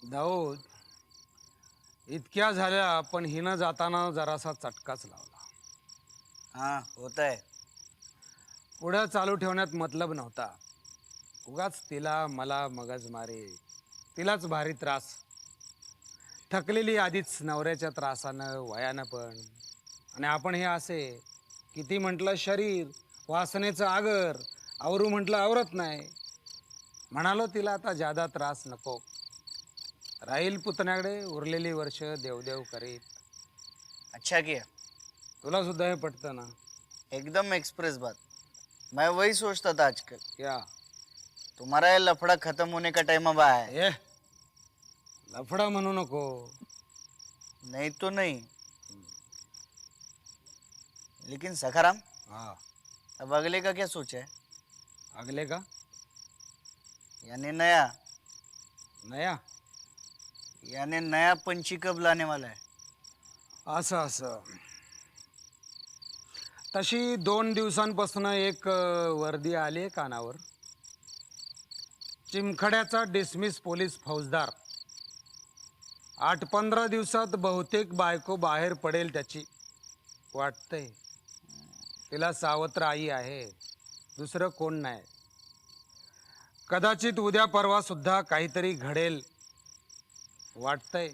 दाऊद, इतक्या झाल्या पण हिनं जाताना जरासा चटकाच लावला. हाँ होता है. पुढं चालू ठेवण्यात मतलब नव्हता. उगाच तिला मला मगजमारी, तिलाच भारी त्रास. थकलेली आधीच नवऱ्याच्या त्रासानं वयानं पण. आणि आपण हे असे किती म्हटलं शरीर वासनेचं आगर आवरू म्हटलं आवरत नाही. म्हणालो तिला आता जादा त्रास नको, राहील पुतण्याकडे उरलेली वर्ष देवदेव करीत. अच्छा किया. तुला सुद्धा हे पटतं ना? एकदम एक्सप्रेस बात. मैं वही सोचता था आजकल. क्या? तुम्हारा ये लफड़ा खत्म होने का टाइम अब आया है. ए लफड़ा म्हणू नको. नहीं तो नहीं, लेकिन सखाराम, हाँ. अब अगले का क्या सोचा है? अगले का? यानी नया नया? यानी नया पंची कब लाने वाला है? असं असं. तशी 2 दिवसांपासून एक वर्दी आली आहे कानावर. चिमखड्याचा डिसमिस पोलीस फौजदार. 8-15 दिवसात बहुतेक बायको बाहेर पडेल त्याची वाटतंय. तिला सावत्र आई आहे, दुसरं कोण नाही. कदाचित उद्या परवा सुद्धा काहीतरी घडेल वाटतंय.